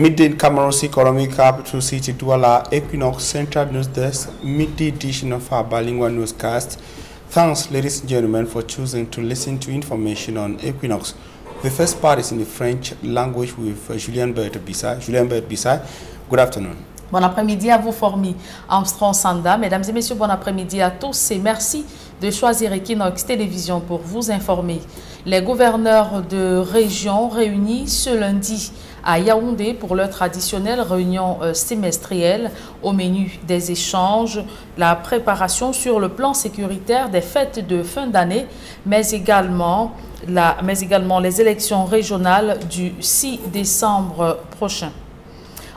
Midday in Cameroon's economic capital city Douala, Equinox Central News Desk, midday edition of our bilingual newscast. Thanks, ladies and gentlemen, for choosing to listen to information on Equinox. The first part is in the French language with Julien Bert-Bissay. Julien Bert-Bissay, good afternoon. Bon après-midi à vous, Formi Armstrong Sanda. Mesdames et messieurs, bon après-midi à tous et merci de choisir Equinox Télévision pour vous informer. Les gouverneurs de région réunis ce lundi à Yaoundé pour leur traditionnelle réunion semestrielle. Au menu des échanges, la préparation sur le plan sécuritaire des fêtes de fin d'année, mais également les élections régionales du 6 décembre prochain.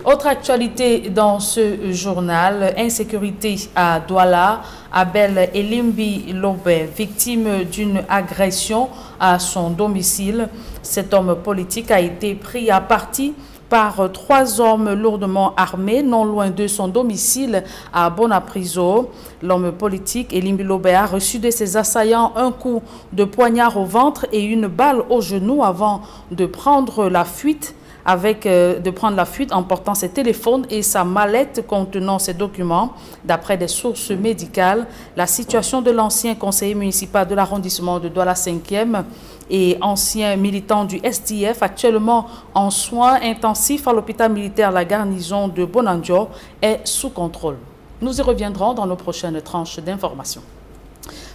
Autre actualité dans ce journal, insécurité à Douala, Abel Elimbi Lobé, victime d'une agression à son domicile. Cet homme politique a été pris à partie par 3 hommes lourdement armés non loin de son domicile à Bonapriso. L'homme politique Elimbi Lobé a reçu de ses assaillants un coup de poignard au ventre et une balle au genou avant de prendre la fuite. En portant ses téléphones et sa mallette contenant ses documents. D'après des sources médicales, la situation de l'ancien conseiller municipal de l'arrondissement de Douala 5e et ancien militant du SDF, actuellement en soins intensifs à l'hôpital militaire La Garnison de Bonandio, est sous contrôle. Nous y reviendrons dans nos prochaines tranches d'informations.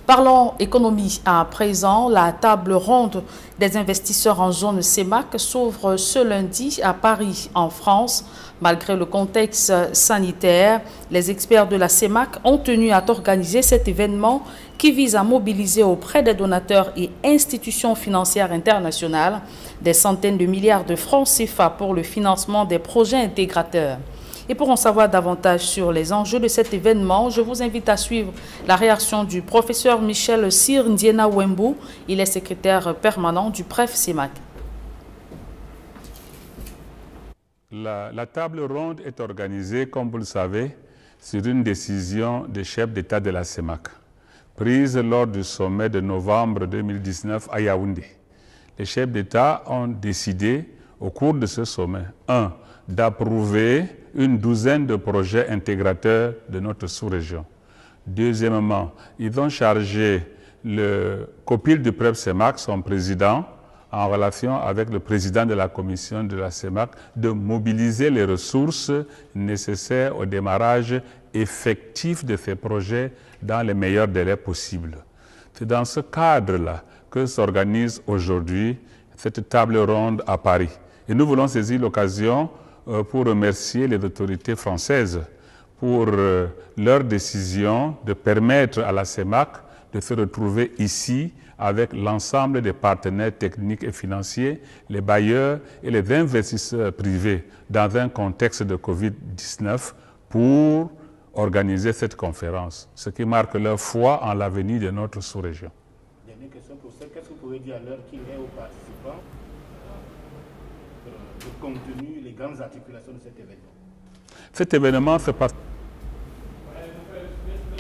Parlons économie à présent. La table ronde des investisseurs en zone CEMAC s'ouvre ce lundi à Paris, en France. Malgré le contexte sanitaire, les experts de la CEMAC ont tenu à organiser cet événement qui vise à mobiliser auprès des donateurs et institutions financières internationales des centaines de milliards de francs CFA pour le financement des projets intégrateurs. Et pour en savoir davantage sur les enjeux de cet événement, je vous invite à suivre la réaction du professeur Michel Sir Ndiena Wembu. Il est secrétaire permanent du PREF CEMAC. La table ronde est organisée, comme vous le savez, sur une décision des chefs d'État de la CEMAC, prise lors du sommet de novembre 2019 à Yaoundé. Les chefs d'État ont décidé, au cours de ce sommet, 1. D'approuver une douzaine de projets intégrateurs de notre sous-région. Deuxièmement, ils ont chargé le COPIL du PREP CEMAC, son président, en relation avec le président de la commission de la CEMAC, de mobiliser les ressources nécessaires au démarrage effectif de ces projets dans les meilleurs délais possibles. C'est dans ce cadre-là que s'organise aujourd'hui cette table ronde à Paris. Et nous voulons saisir l'occasion pour remercier les autorités françaises pour leur décision de permettre à la CEMAC de se retrouver ici avec l'ensemble des partenaires techniques et financiers, les bailleurs et les investisseurs privés dans un contexte de Covid-19 pour organiser cette conférence, ce qui marque leur foi en l'avenir de notre sous-région. Dernière question pour ça, qu'est-ce que vous pouvez dire à l'heure qu'il est aux participants le contenu, les grandes articulations de cet événement? Cet événement se passe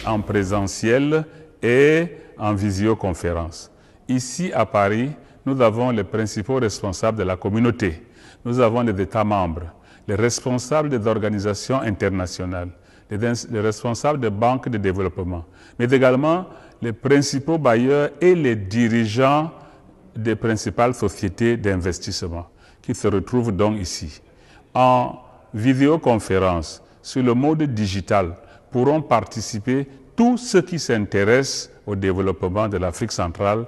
en présentiel et en visioconférence. Ici à Paris, nous avons les principaux responsables de la communauté. Nous avons les États membres, les responsables des organisations internationales, les responsables des banques de développement, mais également les principaux bailleurs et les dirigeants des principales sociétés d'investissement qui se retrouvent donc ici. En vidéoconférence, sur le mode digital, pourront participer tous ceux qui s'intéressent au développement de l'Afrique centrale.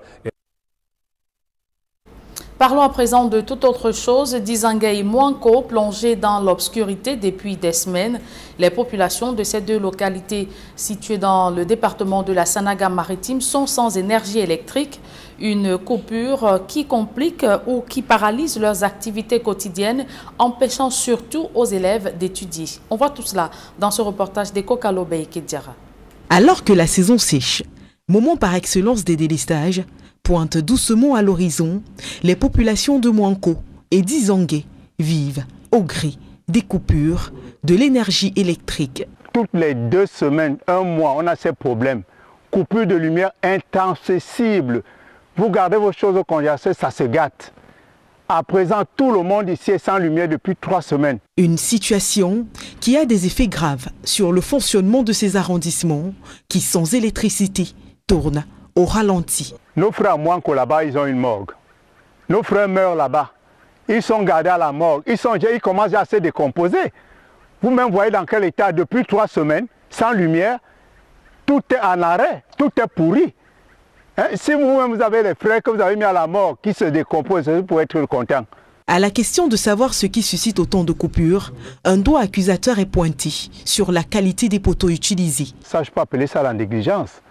Parlons à présent de toute autre chose. Dizangay Mouanko, plongé dans l'obscurité depuis des semaines. Les populations de ces deux localités situées dans le département de la Sanaga-Maritime sont sans énergie électrique. Une coupure qui complique ou qui paralyse leurs activités quotidiennes, empêchant surtout aux élèves d'étudier. On voit tout cela dans ce reportage d'Eko Kalobe et Kedjara. Alors que la saison sèche, moment par excellence des délestages, pointe doucement à l'horizon, les populations de Mouanko et d'Izangé vivent au gré des coupures de l'énergie électrique. Toutes les 2 semaines, 1 mois, on a ces problèmes. Coupure de lumière intransmissible. Vous gardez vos choses au congélateur, ça se gâte. À présent, tout le monde ici est sans lumière depuis 3 semaines. Une situation qui a des effets graves sur le fonctionnement de ces arrondissements qui, sans électricité, tournent au ralenti. Nos frères Mouanko là-bas, ils ont une morgue. Nos frères meurent là-bas. Ils sont gardés à la morgue. Ils commencent à se décomposer. Vous-même voyez dans quel état, depuis 3 semaines, sans lumière, tout est en arrêt, tout est pourri. Hein? Si vous-même vous avez les frères que vous avez mis à la mort qui se décomposent, vous pouvez être content. À la question de savoir ce qui suscite autant de coupures, un doigt accusateur est pointé sur la qualité des poteaux utilisés. Ça, je peux appeler ça la négligence.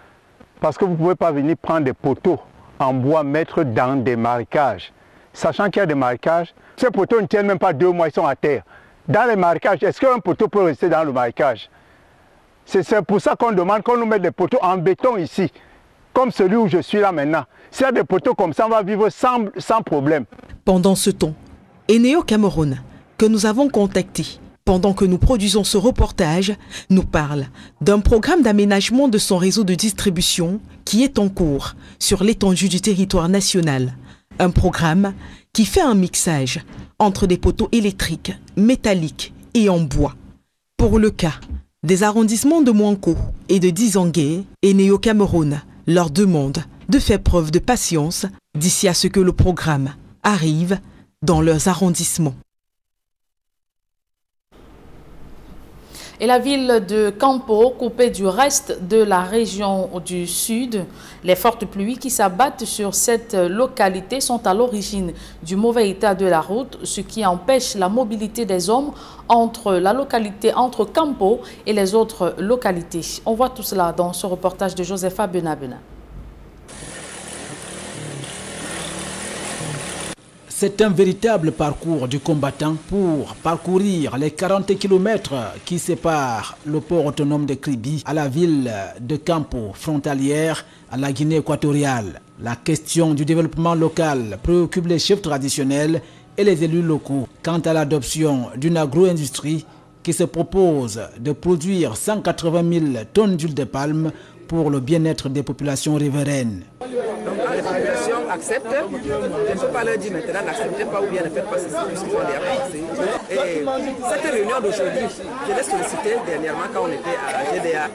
Parce que vous ne pouvez pas venir prendre des poteaux en bois, mettre dans des marécages. Sachant qu'il y a des marécages, ces poteaux ne tiennent même pas 2 mois, ils sont à terre. Dans les marécages, est-ce qu'un poteau peut rester dans le marécage? C'est pour ça qu'on demande qu'on nous mette des poteaux en béton ici, comme celui où je suis là maintenant. S'il y a des poteaux comme ça, on va vivre sans problème. Pendant ce temps, Eneo Cameroun, que nous avons contacté pendant que nous produisons ce reportage, nous parle d'un programme d'aménagement de son réseau de distribution qui est en cours sur l'étendue du territoire national. Un programme qui fait un mixage entre des poteaux électriques, métalliques et en bois. Pour le cas des arrondissements de Mouanko et de Dizangué, Eneo Cameroun leur demande de faire preuve de patience d'ici à ce que le programme arrive dans leurs arrondissements. Et la ville de Campo, coupée du reste de la région du sud, les fortes pluies qui s'abattent sur cette localité sont à l'origine du mauvais état de la route, ce qui empêche la mobilité des hommes entre Campo et les autres localités. On voit tout cela dans ce reportage de Josepha Benabena. C'est un véritable parcours du combattant pour parcourir les 40 km qui séparent le port autonome de Kribi à la ville de Campo, frontalière à la Guinée équatoriale. La question du développement local préoccupe les chefs traditionnels et les élus locaux quant à l'adoption d'une agro-industrie qui se propose de produire 180 000 tonnes d'huile de palme pour le bien-être des populations riveraines. Donc quand les populations acceptent, je ne peux pas leur dire maintenant n'acceptez pas ou bien ne faites pas ceci puisqu'ils ont déjà passé. Et cette réunion d'aujourd'hui, je l'ai sollicitée dernièrement quand on était à GDA.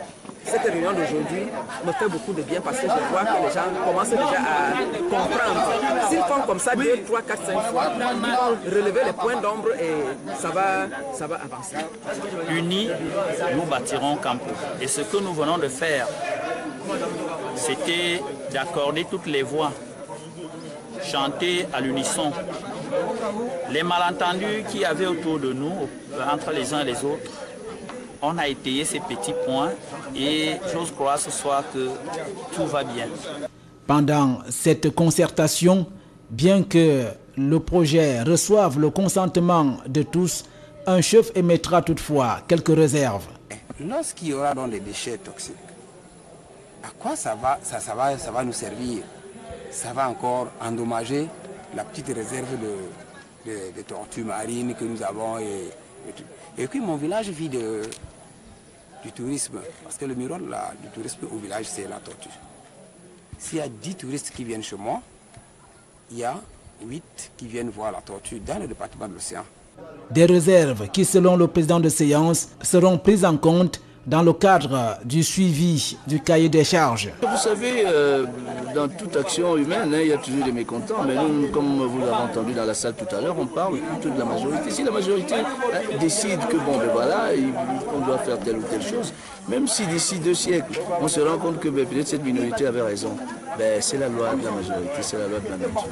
Cette réunion d'aujourd'hui me fait beaucoup de bien parce que je vois que les gens commencent déjà à comprendre. S'ils font comme ça 2, 3, 4, 5 fois, ils vont relever les points d'ombre et ça va avancer. Unis, nous bâtirons Campo. Et ce que nous venons de faire, c'était d'accorder toutes les voix, chanter à l'unisson. Les malentendus qu'il y avait autour de nous, entre les uns et les autres, on a étayé ces petits points et j'ose croire ce soir que tout va bien. Pendant cette concertation, bien que le projet reçoive le consentement de tous, un chef émettra toutefois quelques réserves. Lorsqu'il y aura donc des déchets toxiques, à quoi ça va nous servir? Ça va encore endommager la petite réserve de tortues marines que nous avons. Et puis mon village vit du tourisme, parce que le miroir du tourisme au village, c'est la tortue. S'il y a 10 touristes qui viennent chez moi, il y a 8 qui viennent voir la tortue dans le département de l'océan. Des réserves qui, selon le président de séance, seront prises en compte dans le cadre du suivi du cahier des charges. Vous savez, dans toute action humaine, il y a toujours des mécontents, mais nous, comme vous l'avez entendu dans la salle tout à l'heure, on parle plutôt de la majorité. Si la majorité décide que bon, ben voilà, on doit faire telle ou telle chose, même si d'ici 2 siècles, on se rend compte que peut-être cette minorité avait raison, ben, c'est la loi de la majorité, c'est la loi de la nature.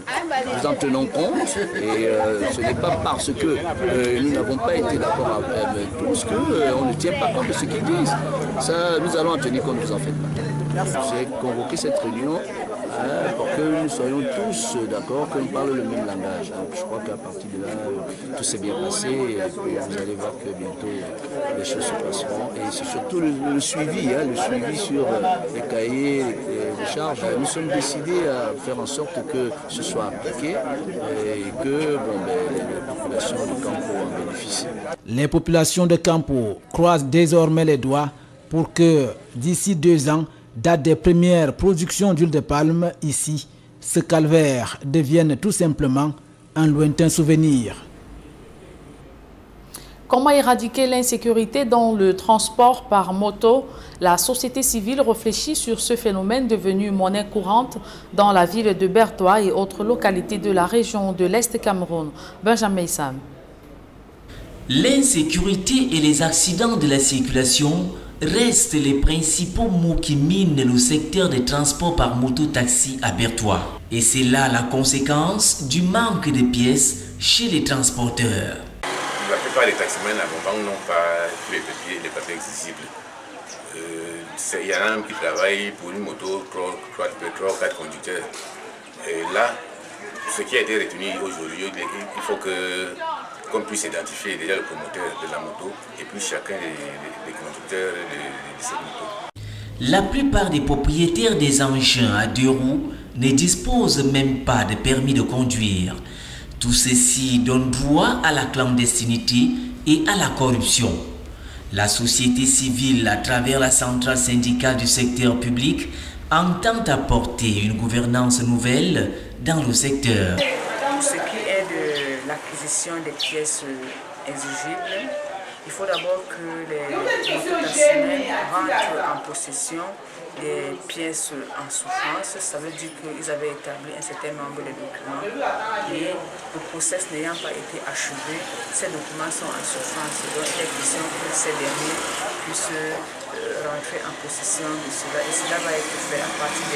Nous en tenons compte et ce n'est pas parce que nous n'avons pas été d'accord avec tous qu'on ne tient pas compte de ce qu'ils disent. Ça, nous allons en tenir compte, vous en faites pas. J'ai convoqué cette réunion pour que nous soyons tous d'accord, que nous parlons le même langage. Donc, je crois qu'à partir de là, tout s'est bien passé et vous allez voir que bientôt les choses se passeront. Et c'est surtout le suivi, le suivi sur les cahiers, les charges. Nous sommes décidés à faire en sorte que ce soit appliqué et que les populations de Campo en bénéficient. Les populations de Campo croisent désormais les doigts pour que d'ici 2 ans, date des premières productions d'huile de palme ici, ce calvaire devienne tout simplement un lointain souvenir. Comment éradiquer l'insécurité dans le transport par moto? La société civile réfléchit sur ce phénomène devenu monnaie courante dans la ville de Bertoua et autres localités de la région de l'Est Cameroun. Benjamin Issam. L'insécurité et les accidents de la circulation restent les principaux maux qui minent le secteur des transports par moto-taxi à Bertoua. Et c'est là la conséquence du manque de pièces chez les transporteurs. La plupart des taximens n'ont pas tous les papiers exigibles. Il y en a même qui travaillent pour une moto, 3 ou 4 conducteurs. Et là, ce qui a été retenu aujourd'hui, il faut qu'on puisse identifier déjà le promoteur de la moto et puis chacun des conducteurs de cette moto. La plupart des propriétaires des engins à 2 roues ne disposent même pas de permis de conduire. Tout ceci donne droit à la clandestinité et à la corruption. La société civile, à travers la centrale syndicale du secteur public, entend apporter une gouvernance nouvelle dans le secteur. Pour ce qui est de l'acquisition des pièces exigibles, il faut d'abord que les mototaximens rentrent en possession des pièces en souffrance. Ça veut dire qu'ils avaient établi un certain nombre de documents et le process n'ayant pas été achevé, ces documents sont en souffrance. Donc il est question que ces derniers puissent rentrer en possession de cela et cela va être fait à partir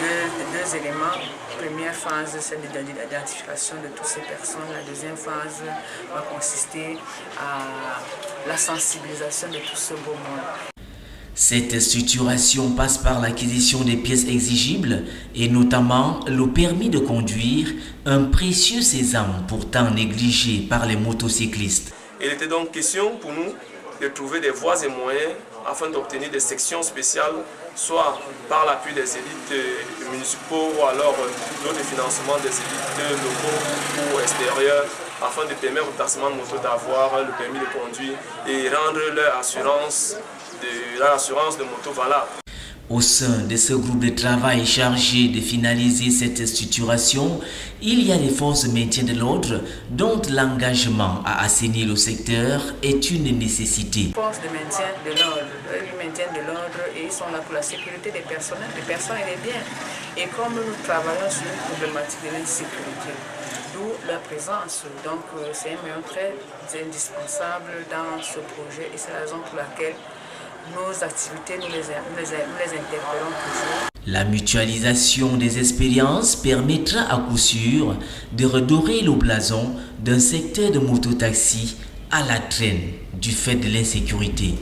de deux éléments. La première phase, c'est l'identification de toutes ces personnes. La deuxième phase va consister à la sensibilisation de tout ce beau monde. Cette structuration passe par l'acquisition des pièces exigibles et notamment le permis de conduire, un précieux sésame pourtant négligé par les motocyclistes. Il était donc question pour nous de trouver des voies et moyens afin d'obtenir des sections spéciales, soit par l'appui des élites municipaux ou alors d'autres financements des élites locaux ou extérieurs, afin de permettre aux taximans de moto d'avoir le permis de conduire et rendre leur assurance de moto valable. Au sein de ce groupe de travail chargé de finaliser cette structuration, il y a des forces de maintien de l'ordre dont l'engagement à assainir le secteur est une nécessité. Les forces de maintien de l'ordre, et ils sont là pour la sécurité des personnes et des biens. Et comme nous travaillons sur une problématique de l'insécurité, d'où leur présence. Donc c'est un maillon très indispensable dans ce projet et c'est la raison pour laquelle nos activités, nous les interpellons toujours. La mutualisation des expériences permettra à coup sûr de redorer le blason d'un secteur de mototaxi à la traîne du fait de l'insécurité.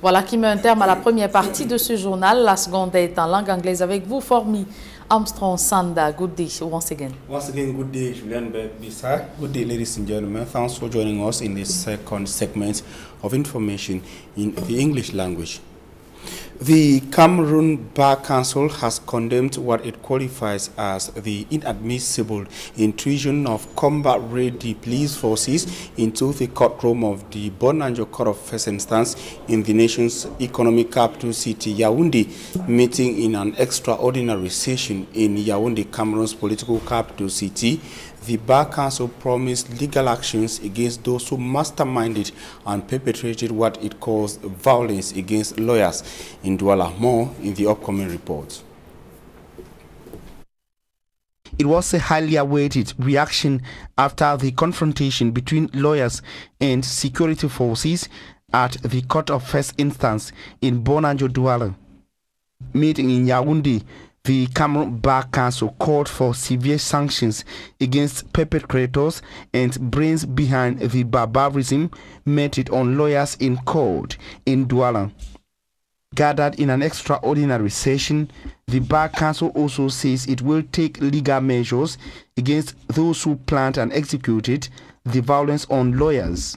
Voilà qui met un terme à la première partie de ce journal. La seconde est en langue anglaise avec vous, Formi Armstrong Sanda. Good day once again. Once again, good day, Julian Bisa. Good day, ladies and gentlemen. Thanks for joining us in this second segment of information in the English language. The Cameroon Bar Council has condemned what it qualifies as the inadmissible intrusion of combat-ready police forces into the courtroom of the Bonanjo Court of First Instance in the nation's economic capital city, Yaoundé, meeting in an extraordinary session in Yaoundé, Cameroon's political capital city. The Bar Council promised legal actions against those who masterminded and perpetrated what it calls violence against lawyers. In Douala, more in the upcoming report. It was a highly awaited reaction after the confrontation between lawyers and security forces at the Court of First Instance in Bonanjo, Douala. Meeting in Yaoundé, the Cameroon Bar Council called for severe sanctions against perpetrators and brains behind the barbarism meted on lawyers in court in Douala. Gathered in an extraordinary session, the Bar Council also says it will take legal measures against those who planned and executed the violence on lawyers.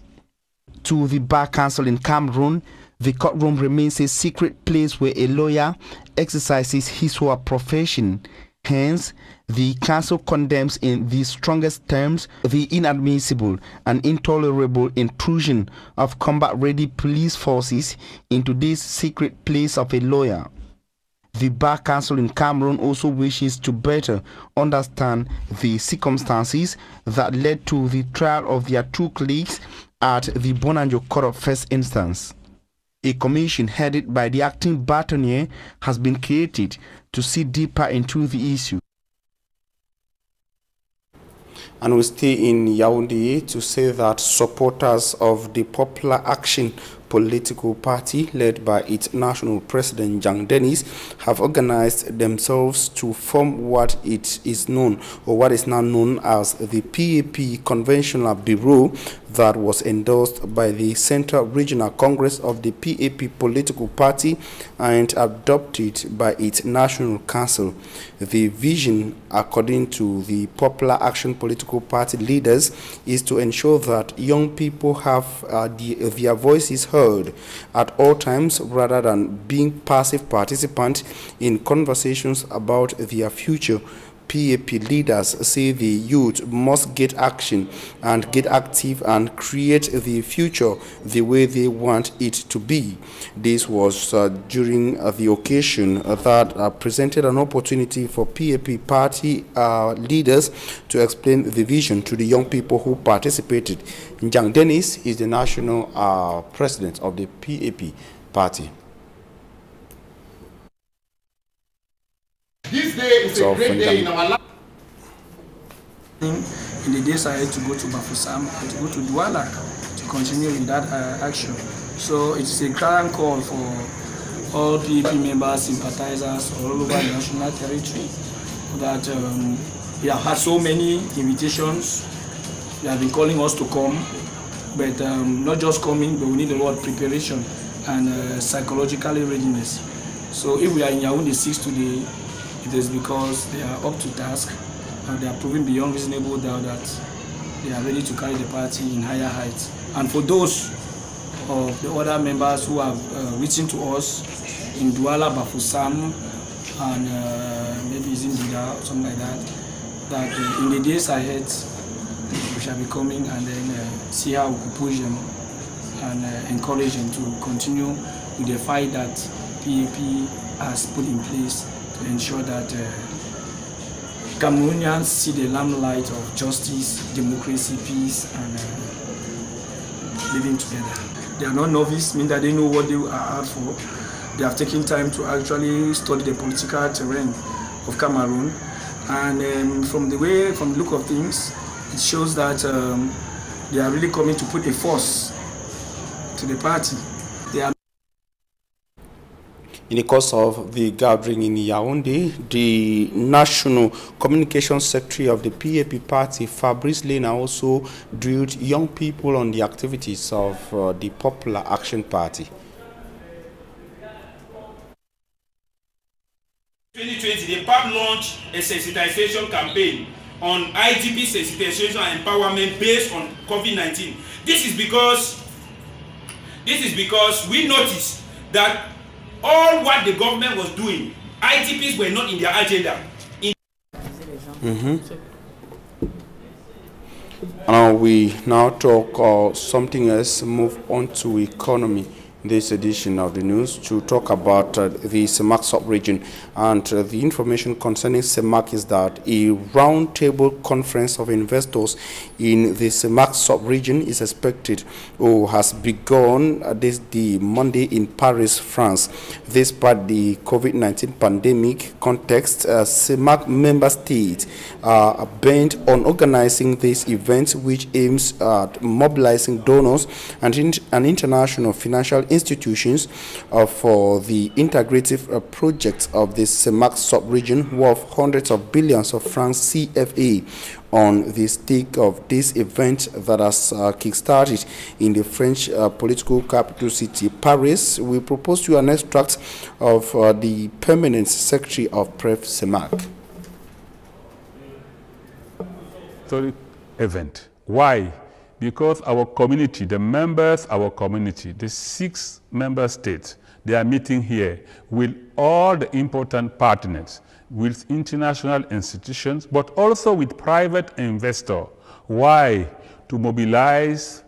To the Bar Council in Cameroon, the courtroom remains a secret place where a lawyer exercises his or her profession. Hence, the council condemns in the strongest terms the inadmissible and intolerable intrusion of combat-ready police forces into this secret place of a lawyer. The Bar Council in Cameroon also wishes to better understand the circumstances that led to the trial of their 2 colleagues at the Bonanjo Court of First Instance. A commission headed by the acting bâtonnier has been created to see deeper into the issue. And we stay in Yaoundé to say that supporters of the Popular Action political party led by its national president Jean Denis have organized themselves to form what is now known as the PAP Conventional Bureau that was endorsed by the Central Regional Congress of the PAP political party and adopted by its National Council. The vision, according to the Popular Action political party leaders, is to ensure that young people have their voices heard at all times rather than being passive participants in conversations about their future. PAP leaders say the youth must get action and get active and create the future the way they want it to be. This was during the occasion that presented an opportunity for PAP party leaders to explain the vision to the young people who participated. Jean Denis is the national president of the PAP party. This day is a great day in our life. In the days I had to go to Bafoussam, I had to go to Douala to continue with that action. So it's a grand call for all PAP members, sympathizers all over the national territory that we have had so many invitations. They have been calling us to come, but not just coming, but we need a lot of preparation and psychological readiness. So if we are in Yaoundé 6 today, it is because they are up to task and they are proving beyond reasonable doubt that they are ready to carry the party in higher heights. And for those of the other members who have written to us in Douala, Bafoussam, and maybe Zindida or something like that, that in the days ahead we shall be coming and then see how we could push them and encourage them to continue with the fight that PAP has put in place to ensure that Cameroonians see the limelight of justice, democracy, peace, and living together. They are not novice, meaning that they know what they are out for. They have taken time to actually study the political terrain of Cameroon, and from the look of things, it shows that they are really coming to put a force to the party. They are In the course of the gathering in Yaoundé, the National Communications Secretary of the PAP party, Fabrice Lena, also drilled young people on the activities of the Popular Action Party. 2020, the PAP launched a sensitization campaign on IDP sensitization and empowerment based on COVID-19. This is because we noticed that all what the government was doing, IDPs were not in their agenda. We now talk something else, move on to economy. This edition of the news to talk about the CEMAC sub-region, and the information concerning CEMAC is that a roundtable conference of investors in the CEMAC sub-region is expected or has begun the Monday in Paris, France. Despite the COVID-19 pandemic context, CEMAC member states are bent on organizing this event, which aims at mobilizing donors and international financial institutions for the integrative projects of the CEMAC sub-region worth hundreds of billions of francs CFA. On the stake of this event that has kick-started in the French political capital city, Paris, we propose to you an extract of the permanent secretary of PREF CEMAC. Event. Why? Because our community, the members, our community, the 6 member states, they are meeting here with all the important partners, with international institutions, but also with private investors. Why? To mobilize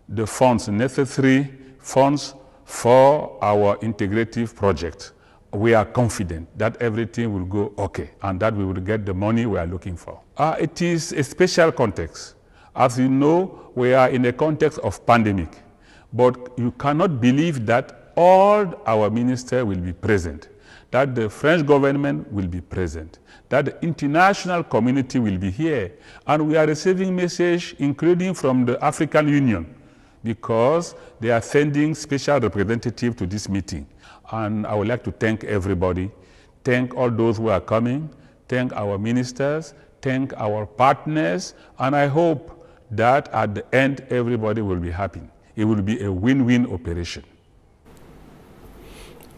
the funds, necessary funds for our integrative project. we are confident that everything will go okay and that we will get the money we are looking for. It is a special context. As you know, we are in a context of pandemic, but you cannot believe that all our ministers will be present, that the French government will be present, that the international community will be here, and we are receiving messages including from the African Union because they are sending special representatives to this meeting. And I would like to thank everybody, thank all those who are coming, thank our ministers, thank our partners, and I hope that at the end everybody will be happy. It will be a win-win operation.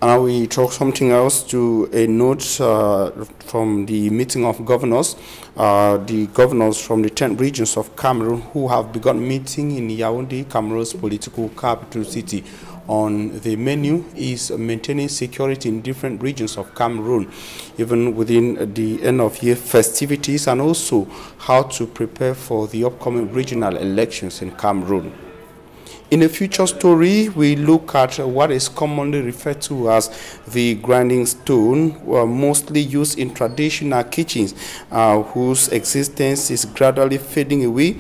We talk something else to a note from the meeting of governors. The governors from the 10 regions of Cameroon who have begun meeting in Yaoundé, Cameroon's political capital city. On the menu is maintaining security in different regions of Cameroon, even within the end-of-year festivities, and also how to prepare for the upcoming regional elections in Cameroon. In a future story, we look at what is commonly referred to as the grinding stone, mostly used in traditional kitchens, whose existence is gradually fading away,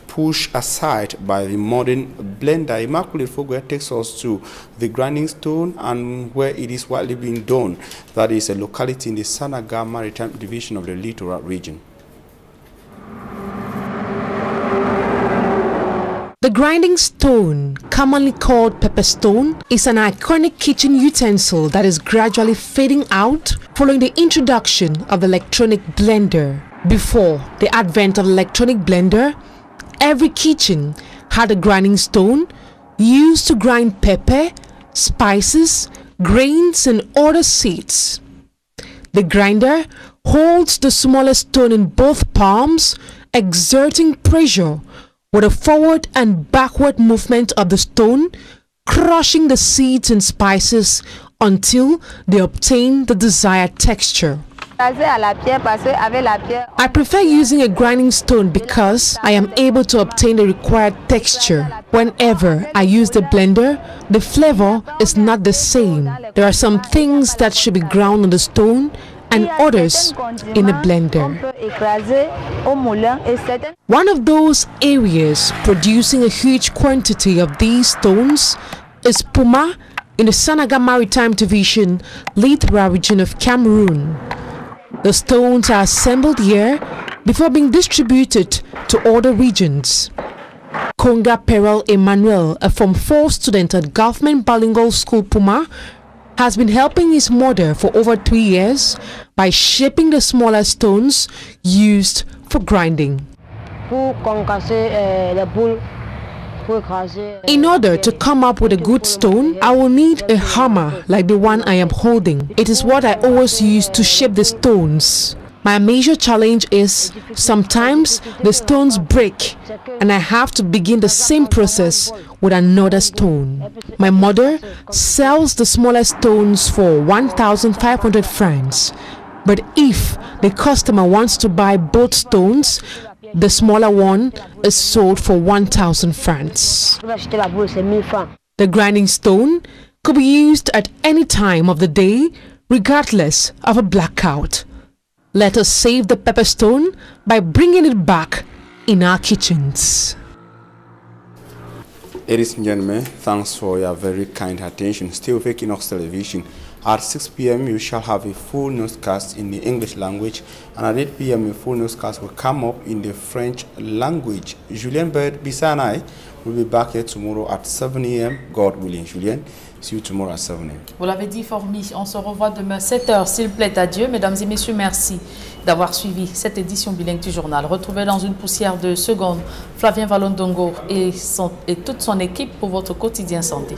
pushed aside by the modern blender. Immaculate Fogwe takes us to the grinding stone and where it is widely being done. That is a locality in the Sanaga Maritime Division of the Littoral region. The grinding stone, commonly called pepper stone, is an iconic kitchen utensil that is gradually fading out following the introduction of the electronic blender. Before the advent of the electronic blender, every kitchen had a grinding stone used to grind pepper, spices, grains, and other seeds. The grinder holds the smallest stone in both palms, exerting pressure with a forward and backward movement of the stone, crushing the seeds and spices until they obtain the desired texture. I prefer using a grinding stone because I am able to obtain the required texture. Whenever I use the blender, the flavor is not the same. There are some things that should be ground on the stone and others in a blender. One of those areas producing a huge quantity of these stones is Puma in the Sanaga Maritime Division, Littoral region of Cameroon. The stones are assembled here before being distributed to other regions. Konga Perel Emmanuel, a Form 4 student at Government Bilingual School Puma, has been helping his mother for over 3 years by shaping the smaller stones used for grinding. In order to come up with a good stone, I will need a hammer like the one I am holding. It is what I always use to shape the stones. My major challenge is sometimes the stones break and I have to begin the same process with another stone. My mother sells the smaller stones for 1,500 francs. But if the customer wants to buy both stones, the smaller one is sold for 1,000 francs. The grinding stone could be used at any time of the day, regardless of a blackout. Let us save the pepper stone by bringing it back in our kitchens. Ladies and gentlemen, thanks for your very kind attention. Still with Equinox Television. At 6 p.m. you shall have a full newscast in the English language, and at 8 p.m. a full newscast will come up in the French language. Julien Bird Bissanai will be back here tomorrow at 7 a.m. God willing. Julien, see you tomorrow at 7 a.m. Vous l'avez dit, Formi, on se revoit demain 7 h, s'il plaît à Dieu. Mesdames et messieurs, merci d'avoir suivi cette édition bilingue du journal. Retrouvez dans une poussière de secondes Flavien Valondongo et toute son équipe pour votre quotidien santé.